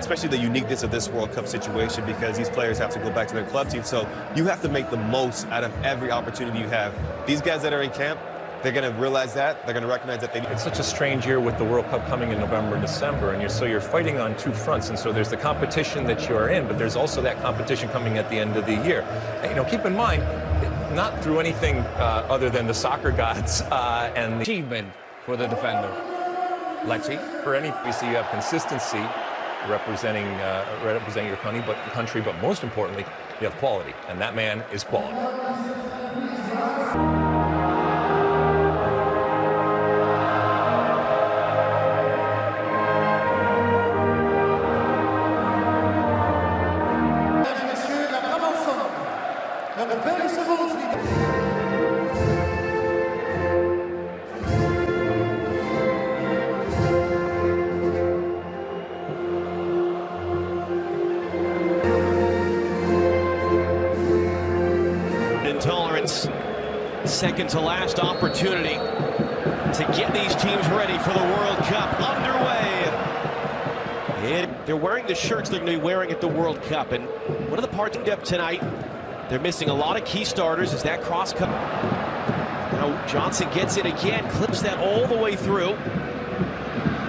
especially the uniqueness of this World Cup situation, because these players have to go back to their club team. So you have to make the most out of every opportunity you have. These guys that are in camp, they're going to realize that. They're going to recognize that they need. It's such a strange year with the World Cup coming in November and December, and so you're fighting on two fronts. And so there's the competition that you're in, but there's also that competition coming at the end of the year. And, you know, keep in mind, not through anything other than the soccer gods and the achievement for the defender. Lexi, for any obviously you have consistency representing your country, but most importantly, you have quality, and that man is quality. Intolerance, second to last opportunity to get these teams ready for the World Cup underway. They're wearing the shirts they're going to be wearing at the World Cup, and one of the parts of tonight, they're missing a lot of key starters as that cross cut. Now Johnson gets it again, clips that all the way through.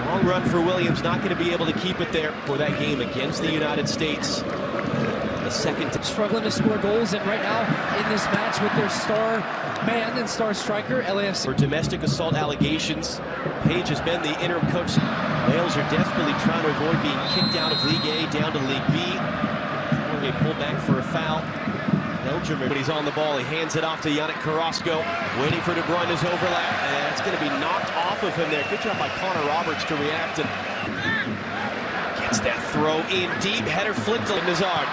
Long run for Williams, not going to be able to keep it there for that game against the United States. The second struggling to score goals, and right now in this match with their star man and star striker, LAFC. For domestic assault allegations, Page has been the interim coach. Wales are desperately trying to avoid being kicked out of League A down to League B. They pull back for a foul. Belgium, but he's on the ball. He hands it off to Yannick Carrasco, waiting for De Bruyne's overlap, and it's going to be knocked off of him there. Good job by Connor Roberts to react and gets that throw in deep. Header flicked to Nazard.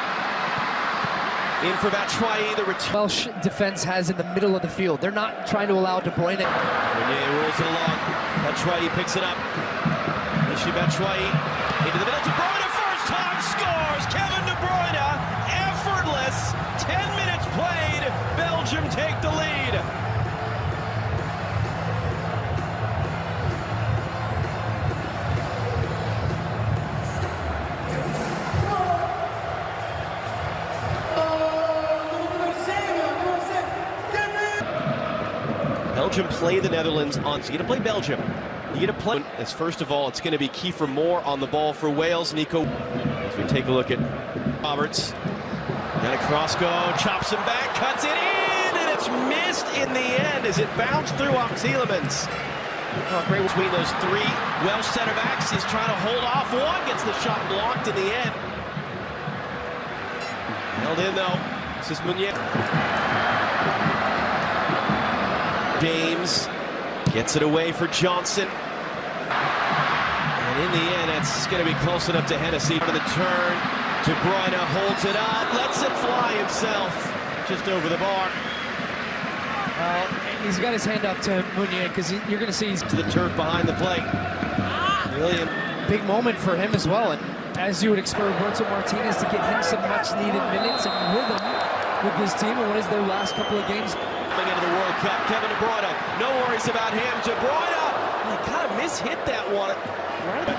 In for Batshuayi, the return. Welsh defense has in the middle of the field. They're not trying to allow De Bruyne. Meunier rolls it along. Batshuayi picks it up. Michi Batshuayi into the middle. De Bruyne first time scores. Kevin De Bruyne, effortless. 10 minutes played. Belgium take the lead. Belgium play the Netherlands on, so you got to play Belgium. You got to play, as first of all, it's going to be Kiefer Moore on the ball for Wales. Nico, as we take a look at Roberts. Yannick Carrasco chops him back, cuts it in, and it's missed in the end as it bounced through off Tielemans. Oh, great between those three Welsh center backs. He's trying to hold off one, gets the shot blocked in the end. Held in though. This is Meunier. James gets it away for Johnson. And in the end, it's going to be close enough to Hennessy. For the turn, De Bruyne holds it up, lets it fly himself, just over the bar. He's got his hand up to Meunier, because you're going to see he's to the turf behind the plate. William. Big moment for him as well, and as you would expect Roberto Martinez to get him some much-needed minutes and rhythm with this team in what is their last couple of games. Coming into the World Cup, Kevin De Bruyne, no worries about him. De Bruyne, they kind of mishit that one. Right?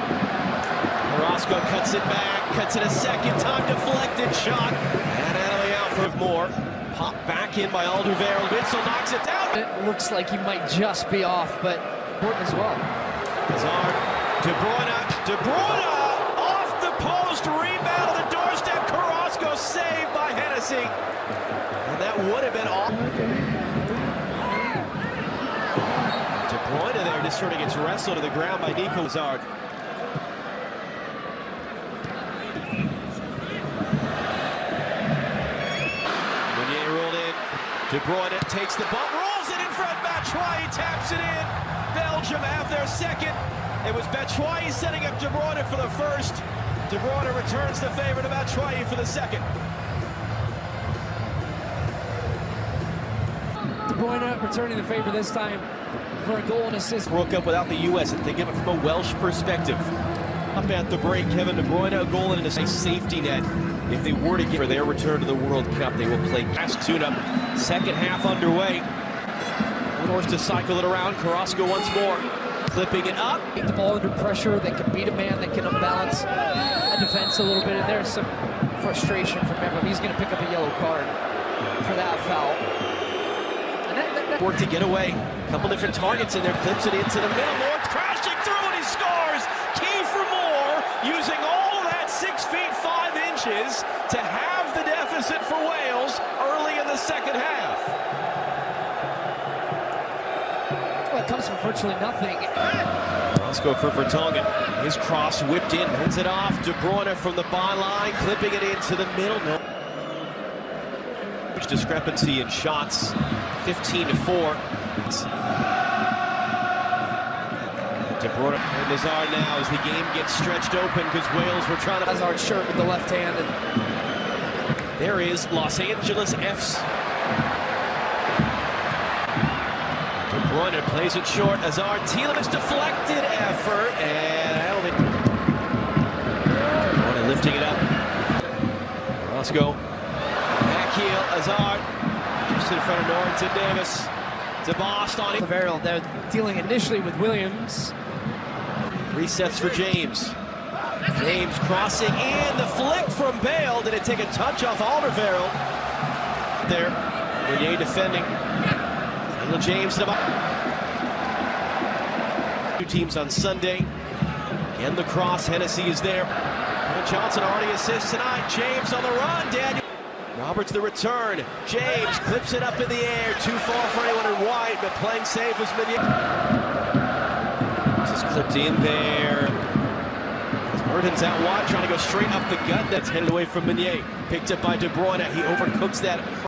Carrasco cuts it back, cuts it a second time, deflected shot, and out of the out for more. Pop back in by Alderweireld. Witzel knocks it down. It looks like he might just be off, but important as well. Hazard, De Bruyne, off the post, rebound on the doorstep. Carrasco saved by Hennessy. And that would have been off. De Bruyne there just sort of gets wrestled to the ground by Nico Hazard. Meunier rolled in. De Bruyne takes the bump, rolls it in front. Batshuayi taps it in. Belgium have their second. It was Batshuayi setting up De Bruyne for the first. De Bruyne returns the favor to Batshuayi for the second. De Bruyne returning the favor this time for a goal and assist. World Cup without the U.S. and think of it from a Welsh perspective. Up at the break, Kevin De Bruyne, a goal and a safety net. If they were to get for their return to the World Cup, they will play last tune-up. Second half underway. Forced to cycle it around. Carrasco once more, clipping it up. Get the ball under pressure that can beat a man that can unbalance defense a little bit, and there's some frustration from him. He's going to pick up a yellow card for that foul. And Work to get away. A couple different targets in there, clips it into the middle. Moore crashing through, and he scores. Key for Moore, using all that 6 feet 5 inches to have the deficit for Wales early in the second half. Well, it comes from virtually nothing. Let's go for Vertonghen. His cross whipped in, hands it off. De Bruyne from the byline, clipping it into the middle. No. Huge discrepancy in shots, 15-4. De Bruyne and Hazard now as the game gets stretched open because Wales were trying to. Hazard shirt with the left hand. And there is Los Angeles F's. De Bruyne plays it short. Hazard, Tielemans deflected effort, and held it. De Bruyne lifting it up. Roscoe, back heel, Hazard, just in front of Norrington Davis. To Boston. Alderweireld, they're dealing initially with Williams. Resets for James. James crossing in, the flick from Bale. Did it take a touch off Alderweireld? There, Meunier defending. Little James to the bottom. Two teams on Sunday. Again, the cross. Hennessy is there. And Johnson already assists tonight. James on the run. Daniel. Roberts the return. James clips it up in the air. Too far for anyone in white, but playing safe was Meunier. This is clipped in there. Mertens out wide, trying to go straight up the gut. That's headed away from Meunier. Picked up by De Bruyne. He overcooks that.